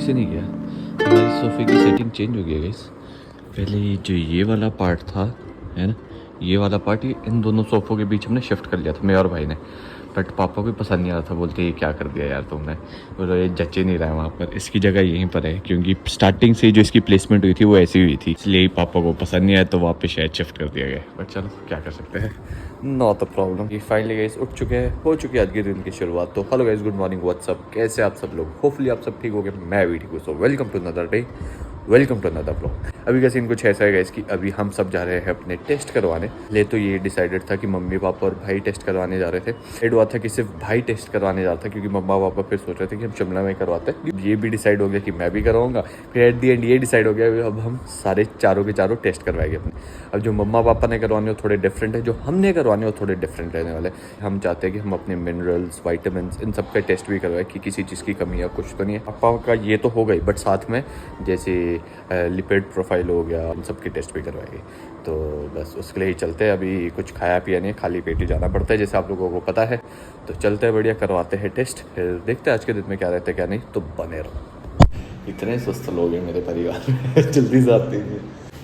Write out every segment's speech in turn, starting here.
से नहीं किया। हमारी सोफ़े की सेटिंग चेंज हो गई है गाइस। पहले जो ये वाला पार्ट था है ना, ये वाला पार्ट ये इन दोनों सोफ़ों के बीच हमने शिफ्ट कर लिया था मैं और भाई ने। बट पापा को पसंद नहीं आ रहा था, बोलते ये क्या कर दिया यार तुमने, बोलो ये जचे नहीं रहा है वहाँ पर, इसकी जगह यहीं पर है क्योंकि स्टार्टिंग से जो इसकी प्लेसमेंट हुई थी वो ऐसी हुई थी, इसलिए पापा को पसंद नहीं आया तो वापस शायद शिफ्ट कर दिया गया। बट चलो क्या कर सकते हैं, नॉट अ प्रॉब्लम। ये फाइनली गाइस उठ चुके हैं, हो चुकी है आज के दिन की शुरुआत। तो hello guys, good morning, what's up, कैसे आप सब लोग? होपफुली आप सब ठीक हो गए, मैं भी ठीक हूँ। So welcome to another day, welcome to another blog. अभी का सीन कुछ ऐसा है गाइस कि अभी हम सब जा रहे हैं अपने टेस्ट करवाने। ले तो ये डिसाइडेड था कि मम्मी पापा और भाई टेस्ट करवाने जा रहे थे। डिसाइड हुआ था कि सिर्फ भाई टेस्ट करवाने जा रहा था क्योंकि मम्मा पापा फिर सोच रहे थे कि हम शिमला में करवाते हैं। ये भी डिसाइड हो गया कि मैं भी करवाऊंगा। फिर एट दी एंड ये डिसाइड हो गया अब हम सारे चारों के चारों टेस्ट करवाएंगे अपने। अब जो मम्मा पापा ने करवाने वो थोड़े डिफरेंट है, जो हमने करवाने वो थोड़े डिफरेंट रहने वाले। हम चाहते हैं कि हम अपने मिनरल्स, वाइटामिन, इन सब का टेस्ट भी करवाएं कि किसी चीज़ की कमी या कुछ तो नहीं है। पापा का ये तो हो गई, बट साथ में जैसे लिपिड प्रोफाइल हो गया, इन सब के टेस्ट भी करवाएंगे। तो बस उसके लिए ही चलते हैं। अभी कुछ खाया पिया नहीं, खाली पेट ही जाना पड़ता है जैसे आप लोगों को पता है। तो चलते हैं, बढ़िया करवाते हैं टेस्ट, फिर देखते हैं आज के दिन में क्या रहता है क्या नहीं। तो बने रहो। इतने सुस्त लोग हैं मेरे परिवार में जल्दी से आते हैं।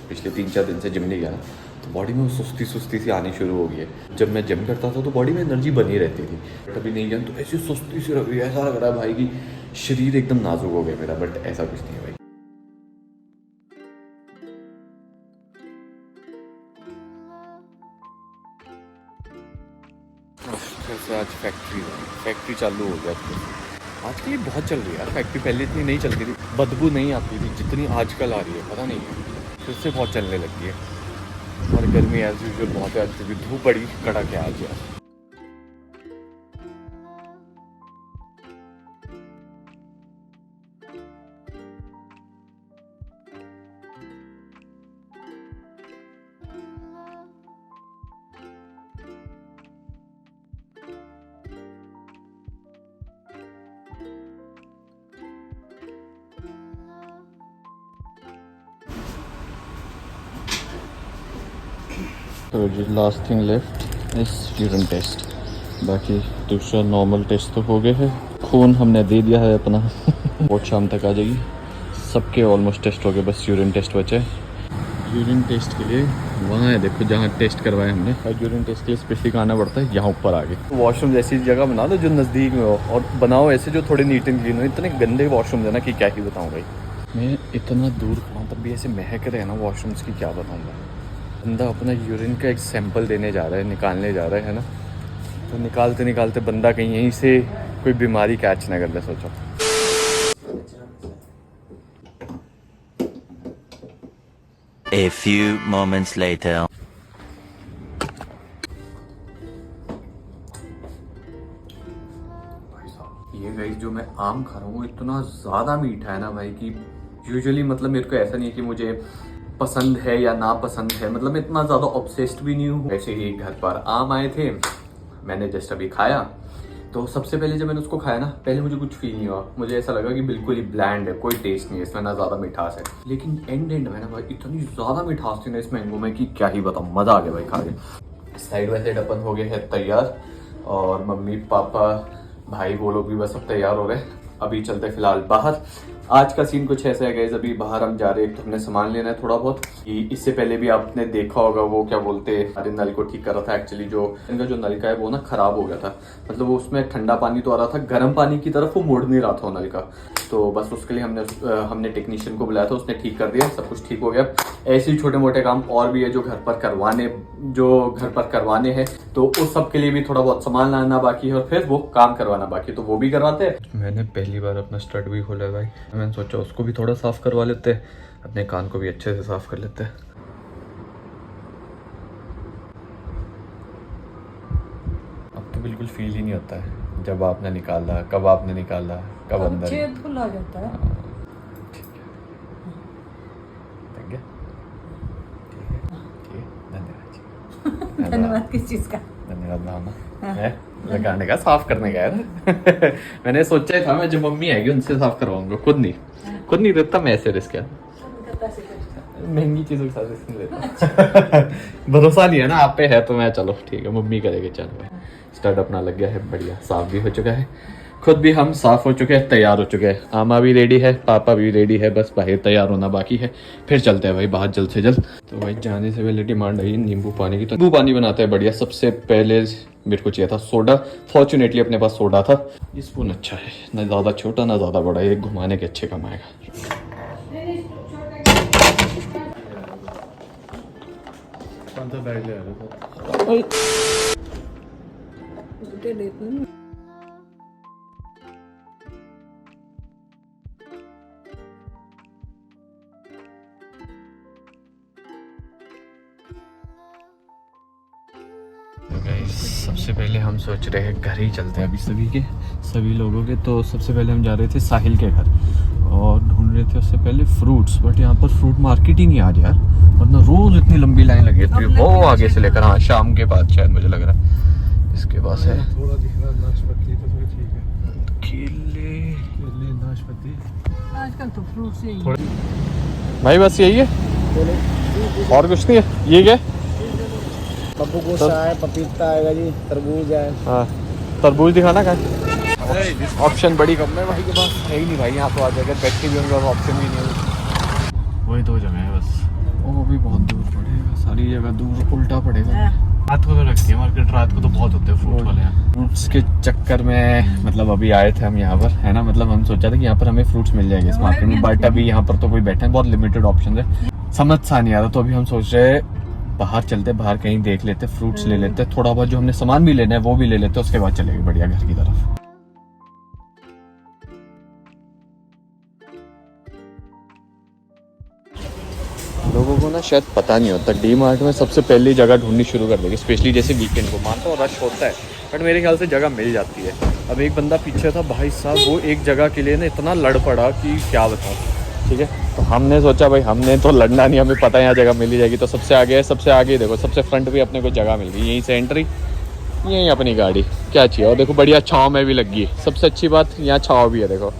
पिछले 3-4 दिन से जिम नहीं गया ना, तो बॉडी में सुस्ती सी आनी शुरू हो गई है। जब मैं जिम करता था तो बॉडी में एनर्जी बनी रहती थी, बट अभी नहीं गया तो ऐसी सुस्ती सी रही, ऐसा लग रहा है भाई कि शरीर एकदम नाजुक हो गया मेरा। बट ऐसा कुछ नहीं है भाई। वैसे आज फैक्ट्री चालू हो गया आज के लिए, बहुत चल रही है यार फैक्ट्री। पहले इतनी नहीं चलती थी, बदबू नहीं आती थी जितनी आजकल आ रही है, पता नहीं फिर से बहुत चलने लगी है। और गर्मी एज यूजुअल बहुत है, आज भी धूप बड़ी कड़क है आज यार। तो जो लास्ट थिंग लेफ्ट इस यूरिन टेस्ट, बाकी दूसरा नॉर्मल टेस्ट तो हो गए है। खून हमने दे दिया है अपना बहुत शाम तक आ जाएगी। सबके ऑलमोस्ट टेस्ट हो गए, बस यूरिन टेस्ट बचे। यूरिन टेस्ट के लिए वहाँ है, देखो जहाँ टेस्ट करवाए हमने। और यूरिन टेस्ट के लिए स्पेसिफिक आना पड़ता है यहाँ ऊपर आगे। वॉशरूम जैसी जगह बना दो जो नज़दीक में हो, और बनाओ ऐसे जो थोड़े नीट एंड क्लीन हो। इतने गंदे वॉशरूम है ना कि क्या ही बताऊँ भाई। मैं इतना दूर खड़ा तब भी ऐसे महक रहे हैं ना वॉशरूम्स की, क्या बताऊँगा। बंदा अपना यूरिन का एक सैंपल देने जा रहा है, निकालने जा रहा है ना, तो निकालते निकालते बंदा कहीं यहीं से कोई बीमारी कैच ना कर ले। सोचो A few moments later. ये गाइस जो मैं आम खा रहा हूँ इतना ज़्यादा मीठा है ना भाई कि यूजुअली मतलब मेरे को ऐसा नहीं है कि मुझे पसंद है या ना पसंद है, मतलब मैं इतना ज़्यादा ऑब्सेस्ड भी नहीं हूँ। ऐसे ही घर पर आम आए थे, मैंने जस्ट अभी खाया। तो सबसे पहले जब मैंने उसको खाया ना, पहले मुझे कुछ फील नहीं हुआ। मुझे ऐसा लगा कि बिल्कुल ही ब्लैंड है, कोई टेस्ट नहीं है इसमें, ना ज़्यादा मिठास है। लेकिन एंड में ना भाई इतनी ज़्यादा मिठास थी ना इस मैंगो में कि क्या ही बताऊँ, मज़ा आ गया भाई खा के। साइड बाई साइड अपन हो गए हैं तैयार, और मम्मी पापा भाई वो लोग भी बस सब तैयार हो रहे हैं। अभी चलते फिलहाल बाहर। आज का सीन कुछ ऐसा है गाइस, अभी बाहर हम जा रहे हैं तो हमने सामान लेना है थोड़ा बहुत। इससे पहले भी आपने देखा होगा वो क्या बोलते हैं, अरे नल को ठीक कर रहा था। एक्चुअली जो इनका जो नल का है वो ना खराब हो गया था, मतलब वो उसमें ठंडा पानी तो आ रहा था, गर्म पानी की तरफ वो मोड़ नहीं रहा था नल का। तो बस उसके लिए हमने टेक्नीशियन को बुलाया था, उसने ठीक कर दिया, सब कुछ ठीक हो गया। ऐसे ही छोटे मोटे काम और भी है जो घर पर करवाने हैं, तो उस सब के लिए भी थोड़ा बहुत सामान लाना बाकी है और फिर वो काम करवाना बाकी, तो वो भी करवाते हैं। मैंने पहली बार अपना स्टड भी खोला है भाई, मैंने सोचा उसको भी थोड़ा साफ करवा लेते हैं, अपने कान को भी अच्छे से साफ कर लेते हैं। अब तो बिल्कुल फील ही नहीं होता है जब आपने निकाला, कब आपने निकाला, कब अंदर छेद खुला जाता है। ठीक है, ठीक है, ठीक है, धन्यवाद। धन्यवाद किस चीज का? धन्यवाद नाना है लगाने का, साफ करने का है। मैंने सोचा ही था मैं जो मम्मी आएगी उनसे साफ करवाऊंगा, खुद नहीं देता मैं ऐसे रिस्क है। महंगी चीजों के साथ रिस्क नहीं लेता। भरोसा नहीं है ना आप पे, है तो मैं चलो ठीक है मम्मी करेगी। चलो स्टार्ट अपना लग गया है, बढ़िया साफ भी हो चुका है। खुद भी हम साफ हो चुके हैं, तैयार हो चुके हैं। आमा भी रेडी है, पापा भी रेडी है, बस बाहर तैयार होना बाकी है। फिर चलते हैं भाई बाहर जल्द से जल्द। तो भाई जाने से पहले डिमांड आई नींबू पानी की, तो नींबू पानी बनाते हैं बढ़िया। सबसे पहले मेरे को चाहिए था सोडा, फॉर्चुनेटली अपने पास सोडा था। ये स्पून अच्छा है, ना ज़्यादा छोटा ना ज़्यादा बड़ा, ये घुमाने के अच्छे काम आएगा। सबसे पहले हम सोच रहे हैं घर ही चलते हैं अभी सभी लोगों के। तो सबसे पहले हम जा रहे थे साहिल के घर और ढूंढ रहे थे उससे पहले फ्रूट्स, बट यहाँ पर फ्रूट मार्केट ही नहीं आज यार, वरना रोज इतनी लंबी लाइन लगी रहती है। वो आगे से लेकर, हाँ शाम के बाद शायद मुझे लग रहा है इसके पास है। थोड़ा दिख रहा है नाशपाती, तो फिर ठीक है। केले नाशपाती आजकल तो फ्रूट से ही भाई बस यही है और कुछ नहीं है। ये क्या पप्पू गोसा है, पपीता आएगा जी, तरबूज है। हाँ तरबूज दिखाना का ऑप्शन बड़ी कम है भाई के पास, है ही नहीं भाई। यहाँ तो आ जाएगा बैठ के भी उनके पास ऑप्शन भी नहीं है। वही दो जगह है बस, वो भी बहुत दूर पड़ेगा, सारी जगह दूर उल्टा पड़ेगा। रात को तो लगती है मार्केट, रात को तो बहुत होते हैं फ्रूट वाले यहाँ। फ्रूट्स के चक्कर में मतलब अभी आए थे हम यहाँ पर, है ना, मतलब हम सोचा था कि यहाँ पर हमें फ्रूट्स मिल जाएंगे इस मार्केट में, बट अभी यहाँ पर तो कोई बैठे हैं, बहुत लिमिटेड ऑप्शन है, समझ सा नहीं आ रहा। तो अभी हम सोच रहे बाहर चलते, बाहर कहीं देख लेते, फ्रूट्स ले लेते, थोड़ा बहुत जो हमने सामान भी लेना है वो भी ले लेते, उसके बाद चलेंगे बढ़िया घर की तरफ। लोगों को ना शायद पता नहीं होता, डी मार्ट में सबसे पहली जगह ढूंढनी शुरू कर देगी, स्पेशली जैसे वीकेंड को। मानता हूँ रश होता है, बट मेरे ख्याल से जगह मिल जाती है। अब एक बंदा पीछे था भाई साहब, वो एक जगह के लिए ना इतना लड़ पड़ा कि क्या बताऊँ। ठीक है, तो हमने सोचा भाई हमने तो लड़ना नहीं, हमें पता है यहाँ जगह मिल ही जाएगी। तो सबसे आगे देखो, सबसे फ्रंट पे अपने को जगह मिल गई, यहीं से एंट्री, यहीं अपनी गाड़ी, क्या चाहिए। और देखो बढ़िया छाँव में भी लगी है, सबसे अच्छी बात यहाँ छाँव भी है देखो।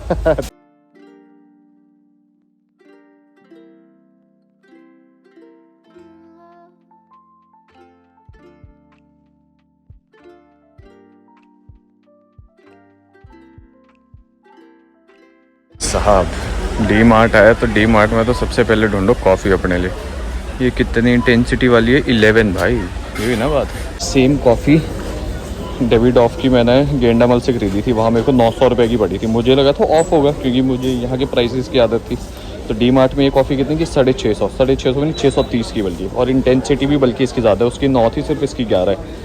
साहब डी मार्ट आया, तो डी मार्ट में तो सबसे पहले ढूंढो कॉफ़ी अपने लिए। ये कितनी इंटेंसिटी वाली है, 11 भाई, ये भी ना बात है। सेम कॉफ़ी डेविड ऑफ की मैंने गेंडामल से खरीदी थी, वहाँ मेरे को 900 रुपये की पड़ी थी। मुझे लगा था ऑफ होगा क्योंकि मुझे यहाँ के प्राइसेस की आदत थी। तो डी मार्ट में ये कॉफ़ी कितनी की, 650 नहीं 630 की बल्कि, और इंटेंसिटी भी बल्कि इसकी ज़्यादा है, उसकी 9 थी, सिर्फ इसकी 11 है।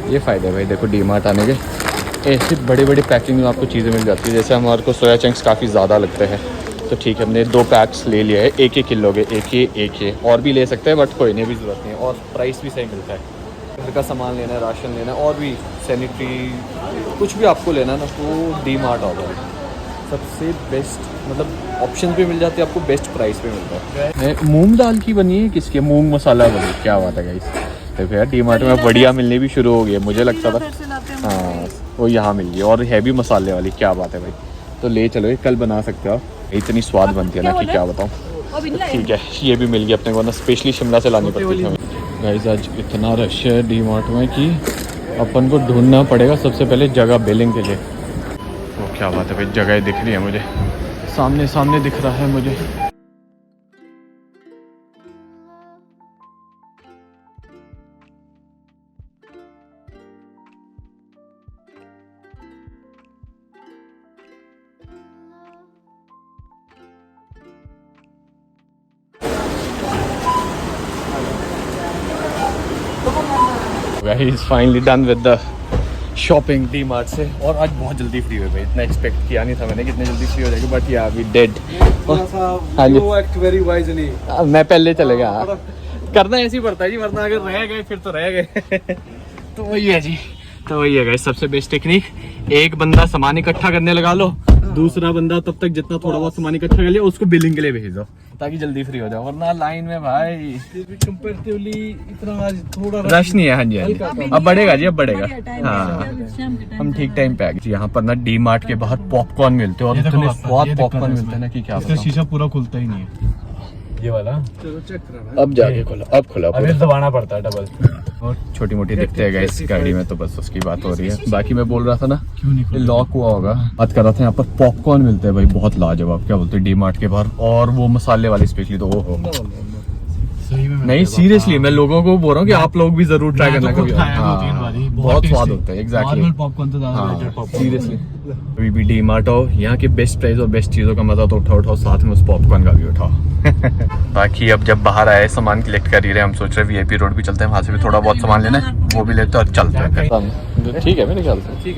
ये फ़ायदे भाई देखो डी मार्ट आने के, ऐसी बड़ी बड़ी पैकिंग में आपको चीज़ें मिल जाती है। जैसे हमारे को सोया चंक्स काफ़ी ज़्यादा लगते हैं, तो ठीक है हमने 2 पैक्स ले लिया है, 1 किलो के, एक ये और भी ले सकते हैं, बट कोई नहीं भी ज़रूरत नहीं है। और प्राइस भी सही मिलता है। घर का सामान लेना है, राशन लेना है, और भी सैनिटरी कुछ भी आपको लेना है ना, तो डी मार्ट आ जाए सबसे बेस्ट, मतलब ऑप्शन भी मिल जाते हैं आपको, बेस्ट प्राइस पे मिलता है। मूंग दाल की बनी है, किसकी मूंग मसाला बनी, क्या बात है गाइस। देखो यार डी मार्ट में बढ़िया मिलने भी शुरू हो गई है, मुझे लगता था हाँ वो यहाँ मिल गई, और हैवी मसाले वाली, क्या बात है भाई। तो ले चलो, ये कल बना सकते हो, इतनी स्वाद बनती है ना कि क्या बताऊँ। ठीक है ये भी मिल गया अपने को ना, स्पेशली शिमला से लानी पड़ती है हमें। गाइस आज इतना रश है डी मार्ट में कि अपन को ढूंढना पड़ेगा सबसे पहले जगह बिलिंग के लिए। वो क्या बात है भाई, जगह दिख रही है मुझे, सामने दिख रहा है मुझे। He's finally done with the shopping D mart से, और आज बहुत जल्दी फ्री हुए भाई, इतना एक्सपेक्ट किया नहीं था मैंने कितने जल्दी फ्री हो जाएगी, बट या वी डेड। हाँ जी, एक्ट वेरी वाइजली। मैं पहले चले गया, करना ऐसे ही पड़ता है जी, वरना अगर रह गए फिर तो रह गए। तो वही है जी, तो वही है गाइस सबसे बेस्ट टेक्निक, एक बंदा सामान इकट्ठा करने लगा लो, दूसरा बंदा तब तक जितना थोड़ा बहुत सामान इकट्ठा कर लिया उसको बिलिंग के लिए भेज दो, ताकि जल्दी फ्री हो जाओ, वरना लाइन में भाई कंपैरेटिवली इतना आज थोड़ा रश नहीं है। हाँ जी हाँ जी, अब बढ़ेगा जी, अब बढ़ेगा। हाँ हम ठीक टाइम पे आ गए। यहाँ पर ना डी मार्ट के बाहर पॉपकॉर्न मिलते हैं, और इतने स्वाद पॉपकॉर्न मिलते हैं ना कि क्या बताऊं। शीशा पूरा खुलता ही नहीं है। ये वाला चलो चेक करा अब जाके खोला, अब खुला अभी दबाना पड़ता है डबल। और छोटी मोटी दिखते हैं गाइस गाड़ी में, तो बस उसकी बात हो रही है। बाकी मैं बोल रहा था ना, क्यों नहीं लॉक हुआ होगा। बात कर रहा था यहाँ पर पॉपकॉर्न मिलते हैं भाई, बहुत लाजवाब, क्या बोलते हैं डी मार्ट के बाहर, और वो मसाले वाले स्पेशली, तो वो सही में नहीं सीरियसली मैं लोगों को बोल रहा हूँ कि आप लोग भी जरूर ट्राई करना कभी। बहुत स्वाद होता है, एग्जैक्टली पॉपकॉर्न तो ज्यादा पॉपकॉर्न सीरियसली। अभी भी डी मार्ट हो, यहाँ की बेस्ट प्राइस और बेस्ट चीज़ों का मजा तो उठाओ, साथ में उस पॉपकॉर्न का भी उठाओ। बाकी अब जब बाहर आए सामान कलेक्ट कर ही रहे, हम सोच रहे वीआईपी रोड भी चलते हैं, वहाँ से भी थोड़ा बहुत सामान लेना है, वो भी लेते हैं और चलते हैं। ठीक है मेरे ख्याल से,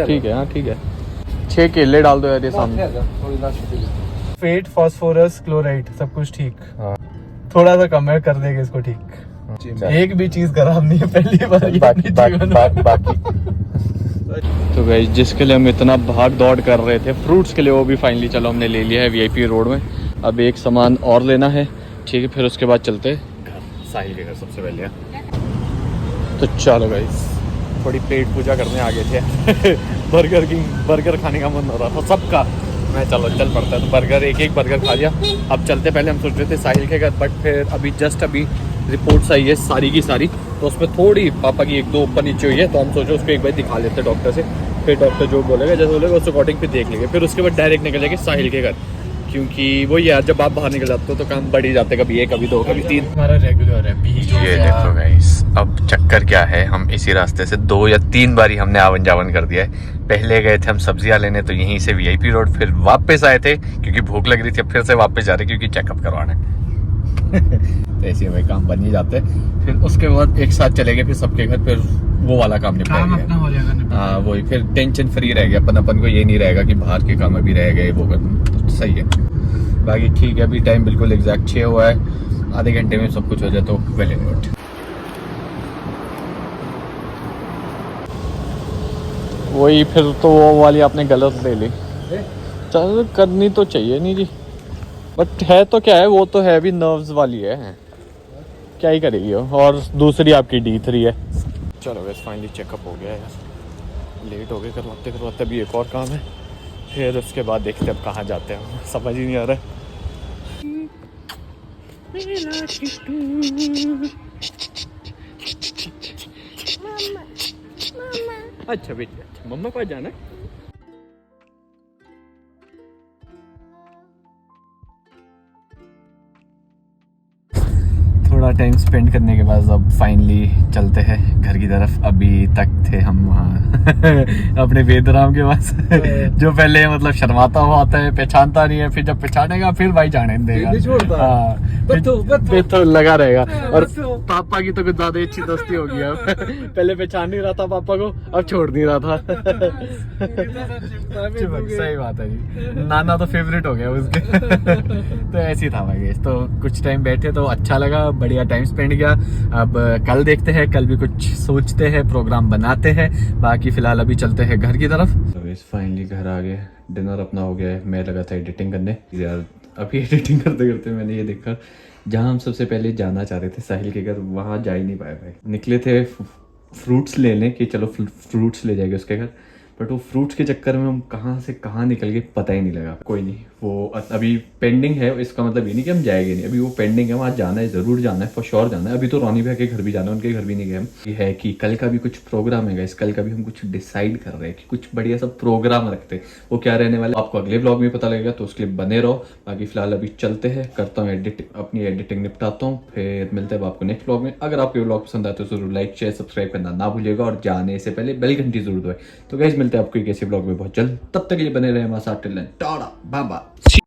ठीक है, हाँ ठीक है। 6 केले डाल दो यार ये सामने। फेट फास्फोरस क्लोराइड सब कुछ ठीक, थोड़ा सा कम है, कर देगा इसको ठीक। एक भी चीज खराब नहीं है पहली बार बाकी तो गाइस जिसके लिए हम इतना भाग दौड़ कर रहे थे फ्रूट्स के लिए, वो भी फाइनली चलो हमने ले लिया है वीआईपी रोड में। अब एक सामान और लेना है, ठीक है, फिर उसके बाद चलते घर, साहिल के घर सबसे पहले। तो चलो गाइस थोड़ी पेट पूजा करने आ गए थे। बर्गर खाने का मन हो रहा था सबका, मैं चलो चल पड़ता है, तो बर्गर एक बर्गर खा लिया। अब चलते, पहले हम सोच रहे थे साहिल के घर, बट फिर अभी रिपोर्ट्स आई है सारी की सारी, तो उसमें थोड़ी पापा की 1-2 ऊपर नीचे हुई है, तो हम सोचे उसको एक बार दिखा लेते डॉक्टर से, फिर डॉक्टर जो बोलेगा जैसे बोलेगा उस अकॉर्डिंग फिर देख लेंगे, फिर उसके बाद डायरेक्ट निकल जाएंगे साहिल के घर, क्योंकि वो यार जब आप बाहर निकल जाते हो तो काम बढ़ ही जाते, कभी 1 कभी 2 कभी 3 हमारा रेगुलर है। ये देखो गाइस, अब चक्कर क्या है, हम इसी रास्ते से 2 या 3 बारी हमने आवन जावन कर दिया है। पहले गए थे हम सब्जियां लेने, तो यहीं से वीआईपी रोड, फिर वापस आए थे क्योंकि भूख लग रही थी, फिर से वापस जा रहे क्योंकि चेकअप करवाना है। तो ऐसे भाई काम बन ही जाते हैं। फिर उसके बाद एक साथ चले गए फिर सबके घर, फिर वो वाला काम निपटा गया। हाँ वही, फिर टेंशन फ्री रह गया, अपन को ये नहीं रहेगा कि बाहर के काम अभी रह गए वो कर, सही है। बाकी ठीक है, अभी टाइम बिल्कुल एग्जैक्ट 6 हुआ है, आधे घंटे में सब कुछ हो जाए तो वेल एंड गुड। वही फिर तो वो वाली आपने गलत ले ली, चल करनी तो चाहिए नहीं जी, बट है तो क्या है, वो तो है भी नर्व्स वाली है, क्या ही करेगी वो, और दूसरी आपकी D3 है। चलो वैसे फाइनली चेकअप हो गया यार, लेट हो गए करवाते अभी एक और काम है, फिर उसके बाद देखते अब कहाँ जाते हैं, समझ ही नहीं आ रहा है। अच्छा बेटी, अच्छा मम्मा पास जाना है। थोड़ा टाइम स्पेंड करने के बाद अब फाइनली चलते हैं घर की तरफ। अभी तक थे हम वहाँ अपने वेदराम के पास, जो पहले मतलब शर्माता हुआ आता है, पहचानता नहीं है, फिर जब पहचानेगा फिर भाई जाने देगा, हाँ फिर तो लगा रहेगा। और पापा की तो कुछ ज्यादा अच्छी दोस्ती हो गई अब। पहले पहचान नहीं रहा था पापा को, अब छोड़ नहीं रहा था। सही बात है जी, नाना तो फेवरेट हो गया उसके। तो ऐसे ही था भाई। तो कुछ टाइम बैठे तो अच्छा लगा, बढ़िया टाइम स्पेंड किया। अब कल देखते हैं, कल भी कुछ सोचते हैं, प्रोग्राम बनाते हैं। बाकी फिलहाल अभी चलते हैं घर की तरफ। तो इस फाइनली घर आ गए, डिनर अपना हो गया है। मैं लगा था एडिटिंग करने यार, अभी एडिटिंग करते करते मैंने ये देखा जहाँ हम सबसे पहले जाना चाह रहे थे साहिल के घर, वहाँ जा ही नहीं पाए भाई। निकले थे फ्रूट्स लेने कि चलो फ्रूट्स ले जाएंगे उसके घर, बट वो फ्रूट्स के चक्कर में हम कहाँ से कहाँ निकल गए पता ही नहीं लगा। कोई नहीं, वो अभी पेंडिंग है, इसका मतलब ये नहीं कि हम जाएंगे नहीं, अभी वो पेंडिंग है, वहाँ जाना है, ज़रूर जाना है, फॉर श्योर जाना है। अभी तो रोनी भैया के घर भी जाना है, उनके घर भी नहीं गए हम। ये है कि कल का भी कुछ प्रोग्राम है गाइस, कल का भी हम कुछ डिसाइड कर रहे हैं कि कुछ बढ़िया सा प्रोग्राम रखते हैं। वो क्या रहने वाला आपको अगले ब्लॉग में पता लगेगा, तो उसके लिए बने रहो। बाकी फिलहाल अभी चलते हैं, करता हूँ अपनी एडिटिंग निपटाता हूँ, फिर मिलते हैं आपको नेक्स्ट ब्लॉग में। अगर आपको ये ब्लॉग पसंद आए तो जरूर लाइक शेयर सब्सक्राइब करना ना भूलिएगा, और जाने से पहले बेल घंटी जरूर दबाएं। तो गाइस मिलते हैं आपको एक ऐसे ब्लॉग में बहुत जल्द, तब तक के लिए बने रहे हमारे साथ। Till then tata bye bye.